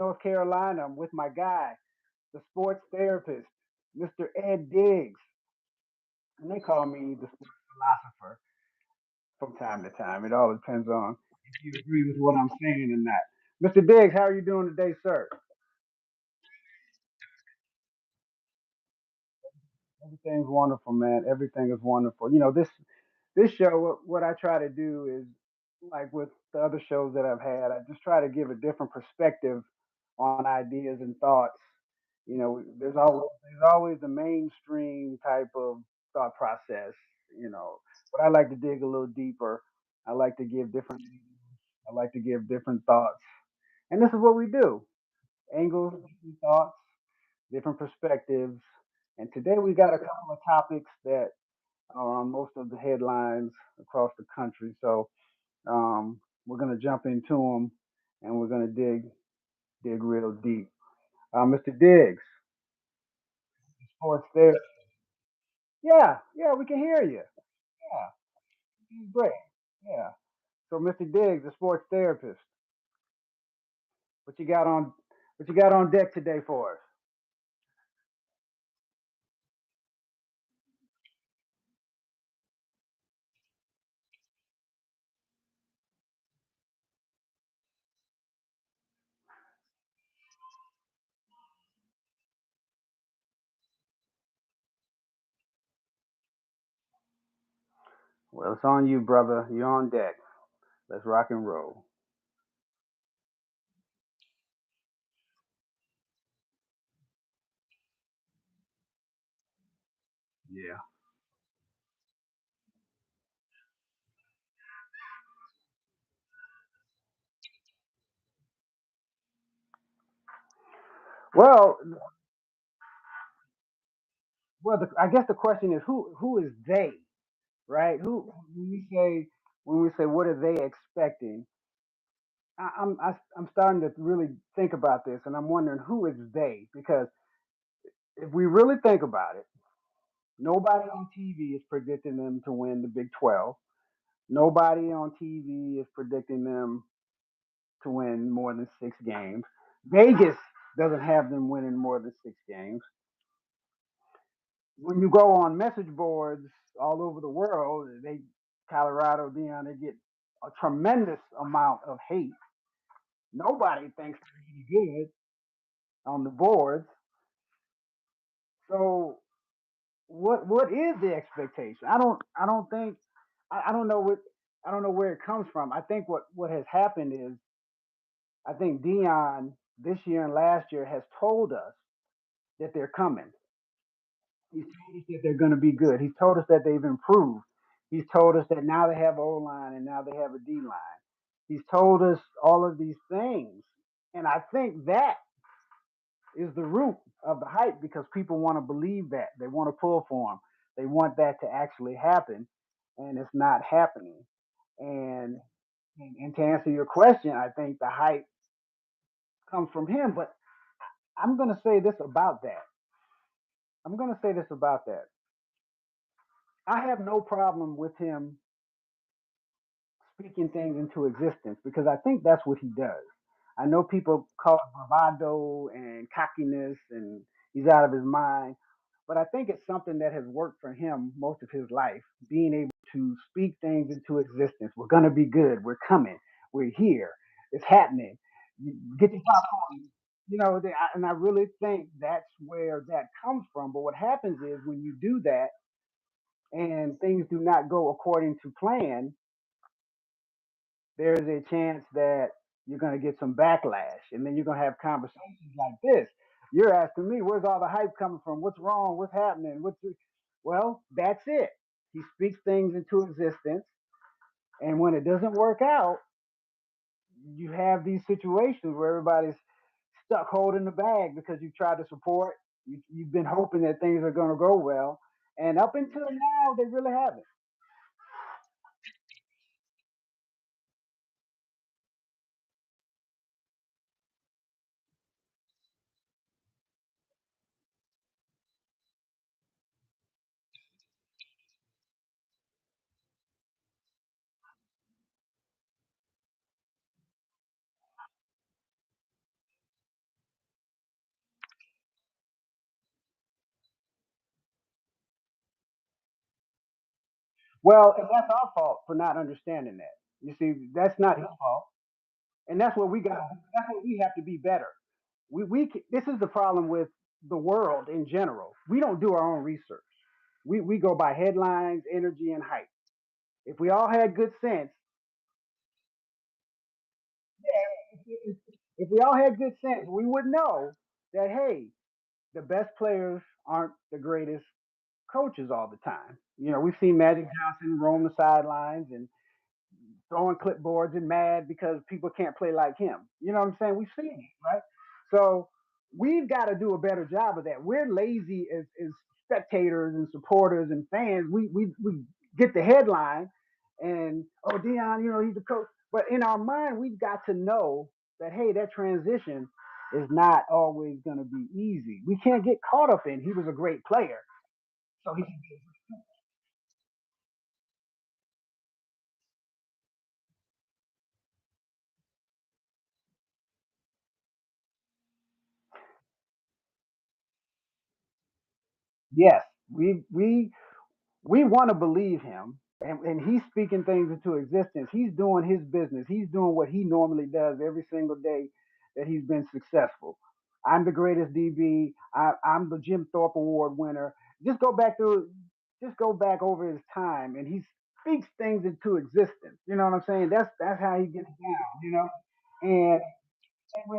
North Carolina. I'm with my guy, the sports therapist, Mr. Ed Diggs. And they call me the sports philosopher from time to time. It all depends on if you agree with what I'm saying or not. Mr. Diggs, how are you doing today, sir? Everything's wonderful, man. Everything is wonderful. This show, what I try to do is like with the other shows that I've had, I just try to give a different perspective on ideas and thoughts. There's always the mainstream type of thought process, but I like to dig a little deeper. I like to give different I like to give different thoughts. And this is what we do. Angles, different thoughts, different perspectives. And today we got a couple of topics that are on most of the headlines across the country. So we're gonna jump into them, and we're gonna dig real deep. Mr. Diggs, sports there. Yeah, yeah, we can hear you. Yeah, great. Yeah. So, Mr. Diggs, the sports therapist, what you got on what you got on deck today for us? Well, it's on you, brother. You're on deck. Let's rock and roll. Yeah. Well, I guess the question is who is they, right? Who when we say what are they expecting? I'm starting to really think about this, and I'm wondering who is they because if we really think about it, nobody on TV is predicting them to win the Big 12. Nobody on TV is predicting them to win more than 6 games. Vegas doesn't have them winning more than 6 games. When you go on message boards all over the world, Colorado, Deion, they get a tremendous amount of hate. Nobody thinks they're any good on the boards. So what is the expectation? I don't know where it comes from. I think what has happened is I think Dion this year and last year has told us that they're coming. He's told us that they're going to be good. He's told us that they've improved. He's told us that now they have O line and now they have a D line. He's told us all of these things, and I think that is the root of the hype because people want to believe that they want to pull for him. They want that to actually happen, and it's not happening. And and to answer your question, I think the hype comes from him. But I'm going to say this about that. I'm going to say this about that. I have no problem with him speaking things into existence because I think that's what he does. I know people call it bravado and cockiness and he's out of his mind, but I think it's something that has worked for him most of his life, being able to speak things into existence. We're going to be good. We're coming. We're here. It's happening. Get your popcorn. And I really think that's where that comes from. But what happens is when you do that and things do not go according to plan, there's a chance that you're going to get some backlash. And then you're going to have conversations like this. You're asking me, where's all the hype coming from? What's wrong? What's happening? Well, that's it. He speaks things into existence. And when it doesn't work out, you have these situations where everybody's stuck holding the bag because you tried to support. You've been hoping that things are going to go well. And up until now, they really haven't. Well, and that's our fault for not understanding that. You see, that's not his fault, and that's what we got. That's what we have to be better. This is the problem with the world in general. We don't do our own research. We go by headlines, energy, and hype. If we all had good sense, if we all had good sense, we would know that hey, the best players aren't the greatest coaches all the time. You know, we've seen Magic Johnson roam the sidelines and throwing clipboards and mad because people can't play like him. You know what I'm saying? We've seen it, right? So we've got to do a better job of that. We're lazy as spectators and supporters and fans. We get the headline and oh Deion, you know, he's the coach. But in our mind, we've got to know that hey, that transition is not always going to be easy. We can't get caught up in he was a great player, so he. Yes, we want to believe him, and he's speaking things into existence. He's doing his business. He's doing what he normally does every single day that he's been successful. I'm the greatest DB. I'm the Jim Thorpe Award winner. Just go back through, just go back over his time, and he speaks things into existence. You know what I'm saying? That's how he gets down. You know, and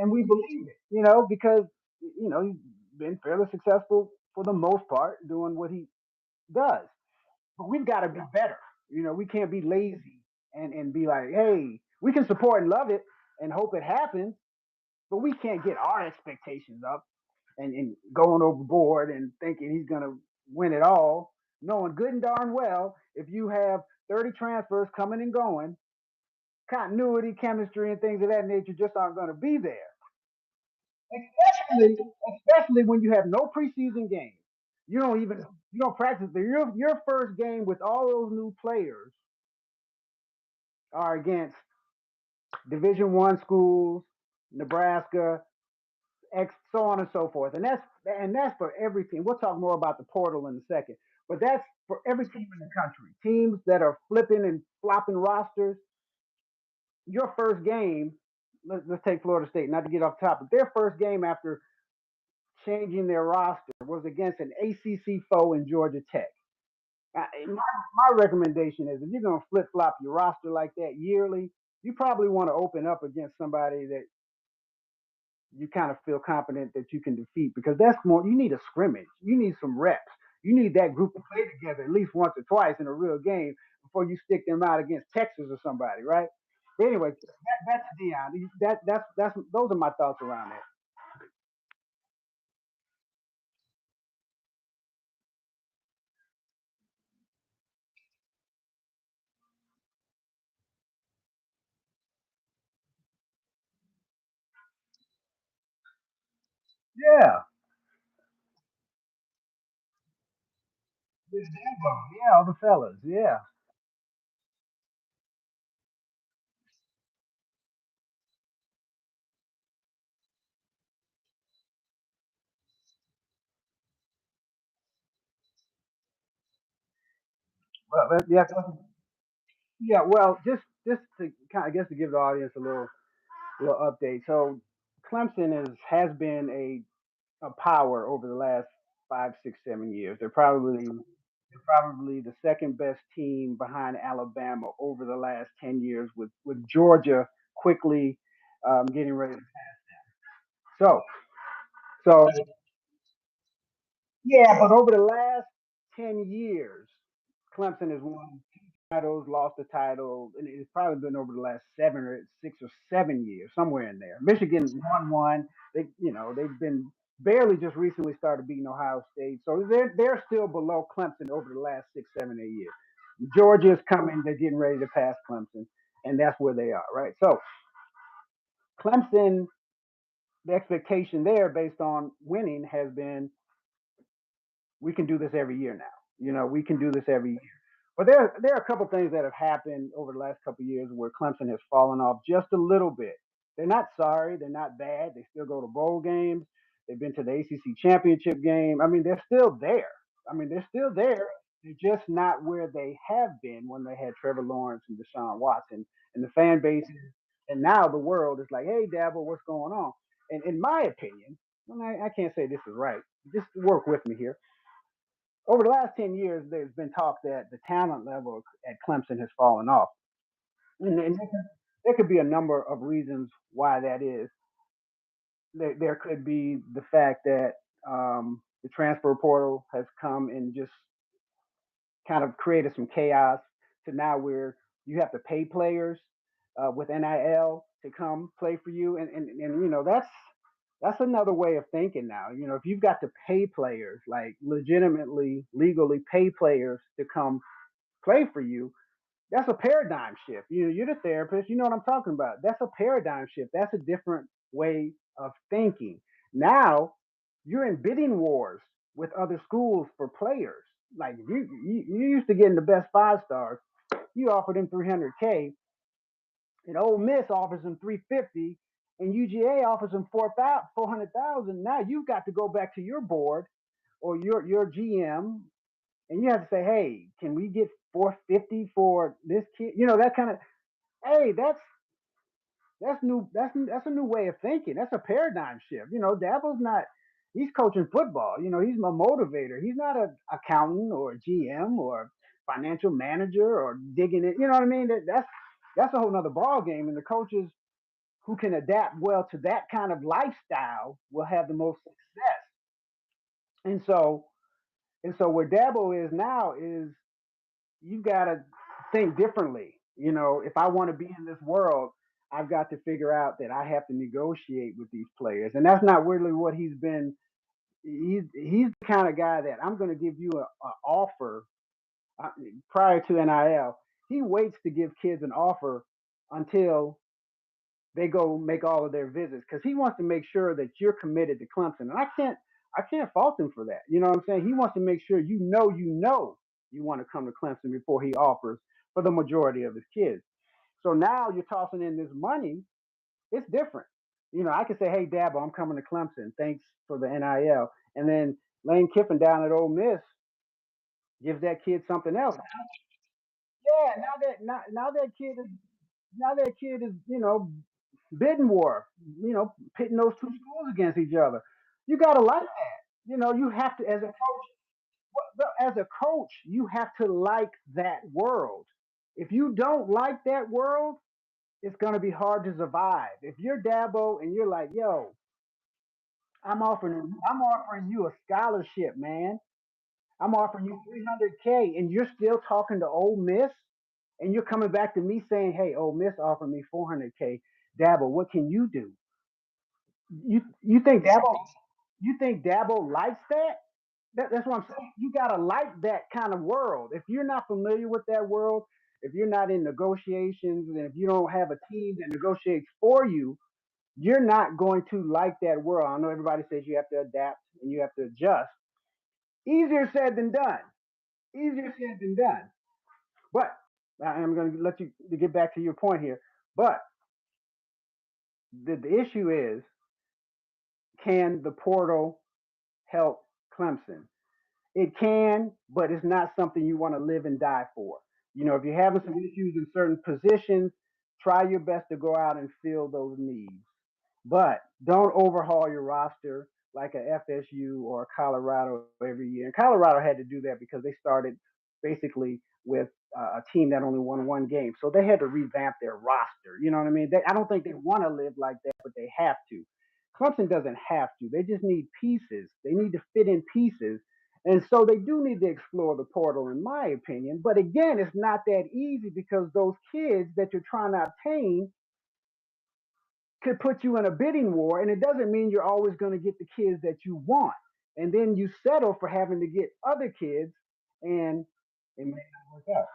and we believe it. You know, because you know he's been fairly successful for the most part doing what he does. But we've got to be better. You know, we can't be lazy and be like, hey, we can support and love it and hope it happens, but we can't get our expectations up and going overboard and thinking he's going to win it all, knowing good and darn well if you have 30 transfers coming and going, continuity, chemistry, and things of that nature just aren't going to be there. Especially, especially when you have no preseason games. You don't practice. Your first game with all those new players are against Division 1 schools, Nebraska, X, so on and so forth. And that's for every team. We'll talk more about the portal in a second, but that's for every team in the country. Teams that are flipping and flopping rosters. Your first game. Let's take Florida State, not to get off topic. Their first game after changing their roster was against an ACC foe in Georgia Tech. My recommendation is if you're going to flip flop your roster like that yearly, you probably want to open up against somebody that you kind of feel confident that you can defeat because that's more, you need a scrimmage. You need some reps. You need that group to play together at least once or twice in a real game before you stick them out against Texas or somebody, right? But anyway, that's Dion. That's those are my thoughts around that. Yeah. Yeah, all the fellas. Yeah. Yeah, yeah. Well, just to kind of, I guess to give the audience a little update. So Clemson has been a power over the last 5, 6, 7 years. They're probably the second best team behind Alabama over the last 10 years, with Georgia quickly getting ready. So so yeah, but over the last 10 years, Clemson has won titles, lost a title, and it's probably been over the last 6 or 7 years, somewhere in there. Michigan won one. They've been barely just recently started beating Ohio State, so they're still below Clemson over the last 6, 7, 8 years. Georgia's coming; they're getting ready to pass Clemson, and that's where they are, right? So Clemson, the expectation there, based on winning, has been we can do this every year now. We can do this every year. But there are a couple things that have happened over the last couple of years where Clemson has fallen off just a little bit. They're not sorry. They're not bad. They still go to bowl games. They've been to the ACC championship game. I mean, they're still there. I mean, they're still there. They're just not where they have been when they had Trevor Lawrence and Deshaun Watson. And the fan base and now the world is like, hey, Dabble, what's going on? And in my opinion, and I can't say this is right, just work with me here. Over the last 10 years, there's been talk that the talent level at Clemson has fallen off. And there could be a number of reasons why that is. There could be the fact that the transfer portal has come and just kind of created some chaos to now where you have to pay players with NIL to come play for you, and you know that's another way of thinking now. You know, if you've got to pay players, like legitimately, legally pay players to come play for you, that's a paradigm shift. You're the therapist. You know what I'm talking about. That's a paradigm shift. That's a different way of thinking. Now you're in bidding wars with other schools for players. Like you used to getting the best 5 stars. You offer them 300K, and Ole Miss offers them 350, and UGA offers them 400,000. Now you've got to go back to your board or your GM, and you have to say, hey, can we get 450 for this kid? You know that kind of. Hey, that's new. That's a new way of thinking. That's a paradigm shift. You know, Dabo's not. He's coaching football. You know, he's a motivator. He's not an accountant or a GM or financial manager or digging it. You know what I mean? That's a whole nother ball game. And the coaches who can adapt well to that kind of lifestyle will have the most success. And so where Dabo is now is you got to think differently. You know, if I want to be in this world, I've got to figure out that I have to negotiate with these players, and that's not really what he's been. He's the kind of guy that I'm going to give you a offer uh, prior to NIL. He waits to give kids an offer until they go make all of their visits because he wants to make sure that you're committed to Clemson, and I can't fault him for that. You know what I'm saying? He wants to make sure you want to come to Clemson before he offers for the majority of his kids. So now you're tossing in this money. It's different. You know, I could say, hey, Dabo, I'm coming to Clemson. Thanks for the NIL. And then Lane Kiffin down at Ole Miss gives that kid something else. Yeah, now that kid is bidding war. You know, pitting those two schools against each other. You gotta like that. You know, you have to as a coach, you have to like that world. If you don't like that world, it's going to be hard to survive. If you're Dabo and you're like, yo, I'm offering you a scholarship, man. I'm offering you 300K, and you're still talking to Ole Miss, and you're coming back to me saying, hey, Ole Miss offered me 400K. Dabo, what can you do? You think Dabo likes that? That's what I'm saying. You gotta like that kind of world. If you're not familiar with that world, if you're not in negotiations, and if you don't have a team that negotiates for you, you're not going to like that world. I know everybody says you have to adapt and you have to adjust. Easier said than done. Easier said than done. But I'm going to let you to get back to your point here. But the issue is, can the portal help Clemson? It can, but it's not something you want to live and die for. You know, if you're having some issues in certain positions, try your best to go out and fill those needs. But don't overhaul your roster like a FSU or a Colorado every year. And Colorado had to do that because they started basically with a team that only won one game. So they had to revamp their roster. You know what I mean? I don't think they want to live like that, but they have to. Clemson doesn't have to. They just need pieces. They need to fit in pieces. And so they do need to explore the portal, in my opinion. But again, it's not that easy because those kids that you're trying to obtain could put you in a bidding war, and it doesn't mean you're always going to get the kids that you want. And then you settle for having to get other kids, and it may not work out.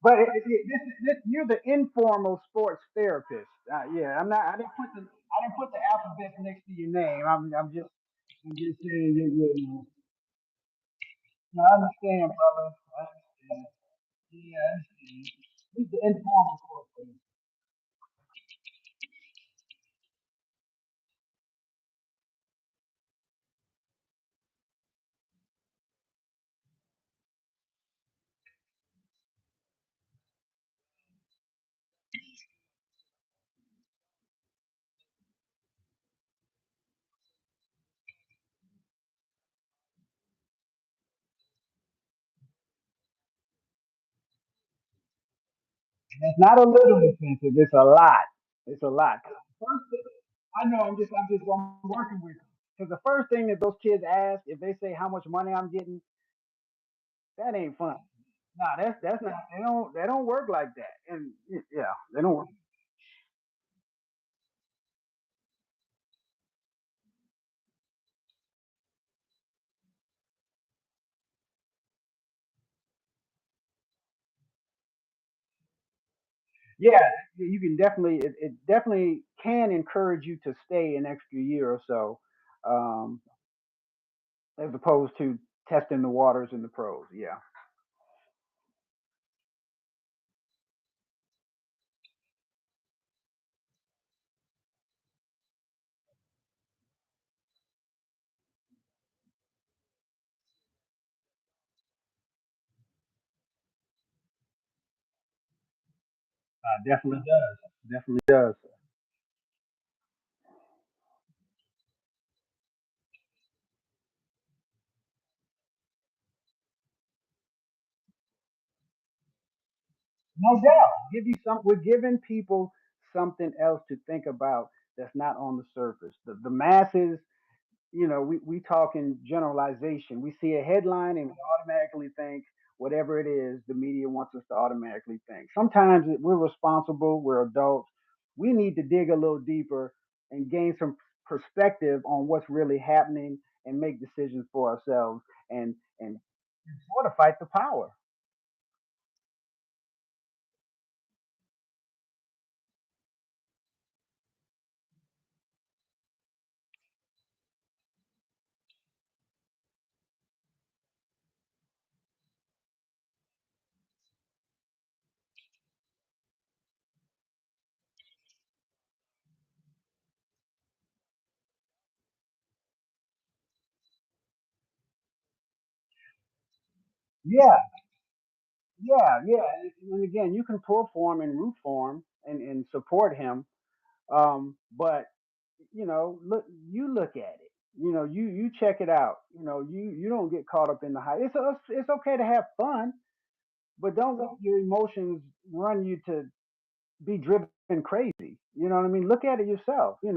But you're the informal sports therapist. Yeah, I'm not. didn't put the alphabet next to your name. I'm just saying you. No, I understand, brother. I understand. Yeah, I understand. It's the informal course. It's not a little expensive. It's a lot. It's a lot. First thing, I know. I'm working with them. Because the first thing that those kids ask, if they say how much money I'm getting, that ain't fun. Nah, that's not. They don't work like that. And yeah, they don't work. Yeah, you can definitely. It definitely can encourage you to stay an extra year or so, um, as opposed to testing the waters in the pros. Yeah, definitely does. Definitely does. No doubt. Give you some. We're giving people something else to think about that's not on the surface. The masses, we talk in generalization. We see a headline and we automatically think whatever it is the media wants us to automatically think. Sometimes we're responsible. We're adults. We need to dig a little deeper and gain some perspective on what's really happening and make decisions for ourselves and sort of fight the power. Yeah, yeah. And again, you can pull for him and root for him and support him. But look at it. You check it out. You don't get caught up in the hype. It's okay to have fun, but don't let your emotions run you to be driven crazy. You know what I mean? Look at it yourself. You're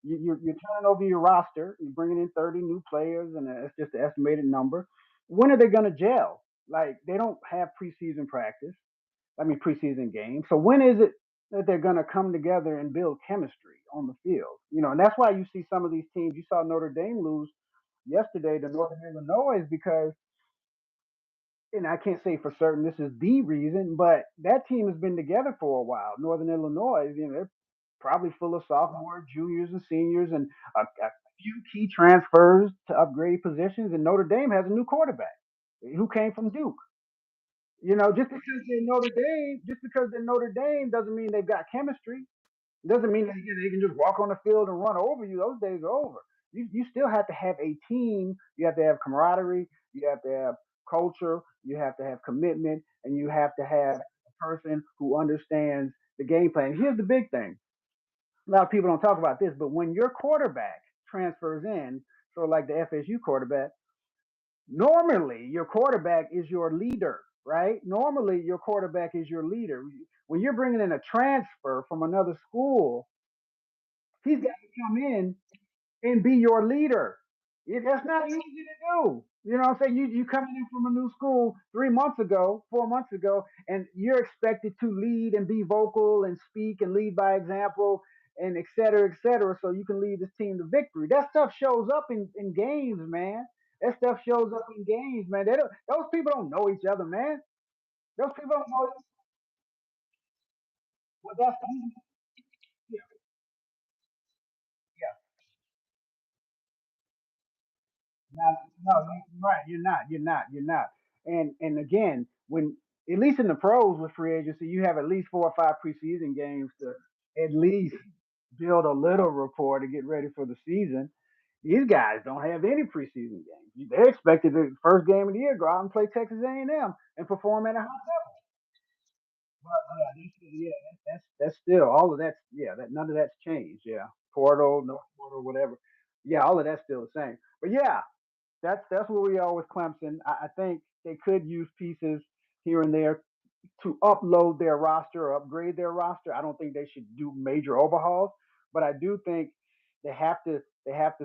turning over your roster. You're bringing in 30 new players, and it's just an estimated number. When are they going to gel? Like they don't have preseason practice. I mean preseason games. So when is it that they're going to come together and build chemistry on the field? And that's why you see some of these teams. You saw Notre Dame lose yesterday to Northern Illinois because, and I can't say for certain this is the reason, but that team has been together for a while. Northern Illinois, they're probably full of sophomores, juniors, and seniors, and a few key transfers to upgrade positions. And Notre Dame has a new quarterback who came from Duke. Just because they're Notre Dame doesn't mean they've got chemistry. It doesn't mean that they can just walk on the field and run over you. Those days are over. You still have to have a team. You have to have camaraderie. You have to have culture. You have to have commitment, and you have to have a person who understands the game plan. Here's the big thing. A lot of people don't talk about this, but when your quarterback transfers in, sort of like the FSU quarterback, normally your quarterback is your leader, right? Normally your quarterback is your leader. When you're bringing in a transfer from another school, he's got to come in and be your leader. That's not easy to do. You know what I'm saying? You coming in from a new school 3 months ago, 4 months ago, and you're expected to lead and be vocal and speak and lead by example and et cetera, et cetera, so you can lead this team to victory. That stuff shows up in games, man. That stuff shows up in games, man. Those people don't know each other, man. Those people don't know. Well, that's Now, no, right. You're not. You're not. You're not. And again, when at least in the pros with free agency, you have at least 4 or 5 preseason games to at least build a little rapport to get ready for the season. These guys don't have any preseason games. They're expected the first game of the year go out and play Texas A&M and perform at a high level. But yeah, that's still all of that's yeah that none of that's changed. Yeah, portal, no portal, whatever. Yeah, all of that's still the same. But yeah, that's where we are with Clemson. I think they could use pieces here and there to upload their roster or upgrade their roster. I don't think they should do major overhauls, but I do think they have to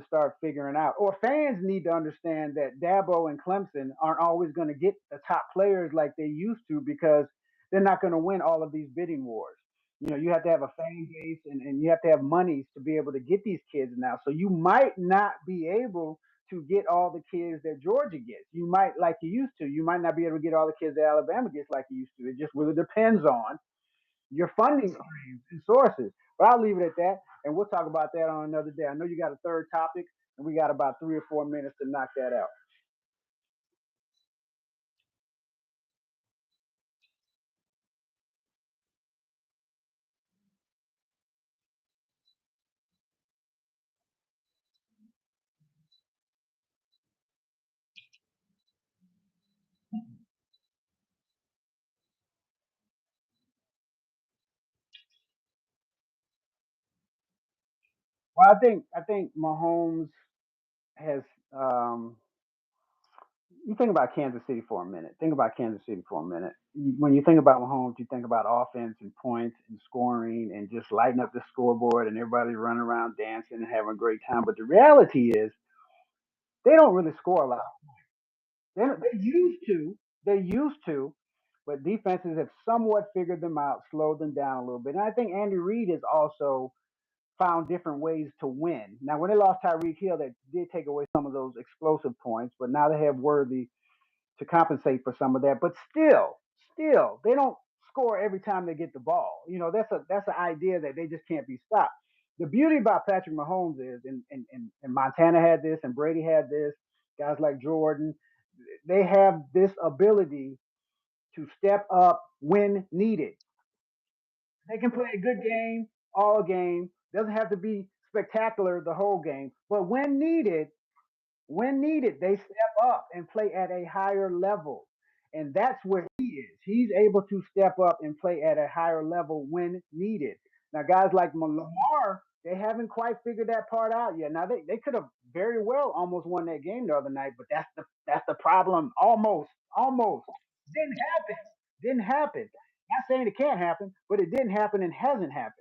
start figuring out. Or fans need to understand that Dabo and Clemson aren't always going to get the top players like they used to because they're not going to win all of these bidding wars. You have to have a fan base and you have to have monies to be able to get these kids now. So you might not be able to get all the kids that Georgia gets. You might like you used to. You might not be able to get all the kids that Alabama gets like you used to. It just really depends on your funding streams and sources. But I'll leave it at that, and we'll talk about that on another day. I know you got a third topic, and we got about 3 or 4 minutes to knock that out. Well, I think Mahomes has. Um, you think about Kansas City for a minute. Think about Kansas City for a minute. When you think about Mahomes, you think about offense and points and scoring and just lighting up the scoreboard and everybody running around dancing and having a great time. But the reality is, they don't really score a lot. They used to. They used to, but defenses have somewhat figured them out, slowed them down a little bit. And I think Andy Reid has also found different ways to win. Now, when they lost Tyreek Hill, that did take away some of those explosive points, but now they have Worthy to compensate for some of that. But still, they don't score every time they get the ball. That's an idea that they just can't be stopped. The beauty about Patrick Mahomes is, and Montana had this, and Brady had this, guys like Jordan, they have this ability to step up when needed. They can play a good game, all game. Doesn't have to be spectacular the whole game, but when needed, they step up and play at a higher level. And that's where he is. He's able to step up and play at a higher level when needed. Now, guys like Lamar, they haven't quite figured that part out yet. Now, they could have very well almost won that game the other night, but that's the problem. Almost didn't happen. Didn't happen. Not saying it can't happen, but it didn't happen and hasn't happened.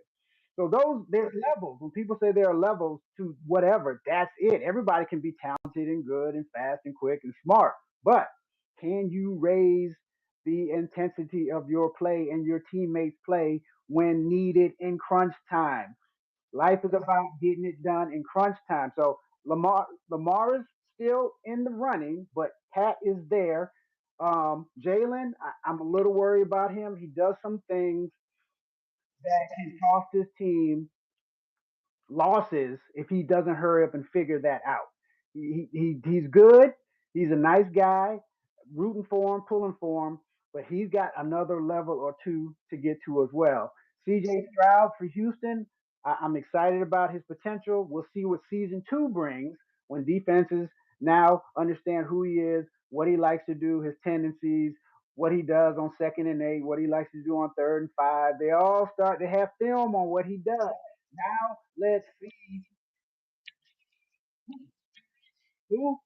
So there's levels. When people say there are levels to whatever, that's it. Everybody can be talented and good and fast and quick and smart, but can you raise the intensity of your play and your teammates' play when needed in crunch time? Life is about getting it done in crunch time. So Lamar is still in the running, but Pat is there. Jalen, I'm a little worried about him. He does some things that can cost his team losses if he doesn't hurry up and figure that out. He's good. He's a nice guy, rooting for him, pulling for him, but he's got another level or two to get to as well. CJ Stroud for Houston, I'm excited about his potential. We'll see what season two brings when defenses now understand who he is, what he likes to do, his tendencies, what he does on 2nd and 8, what he likes to do on 3rd and 5. They have film on what he does. Now let's see who.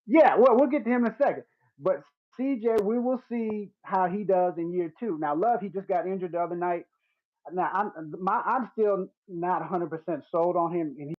Yeah, well, we'll get to him in a second. But CJ, we will see how he does in year two. Now, Love, he just got injured the other night. Now, I'm still not 100% sold on him, and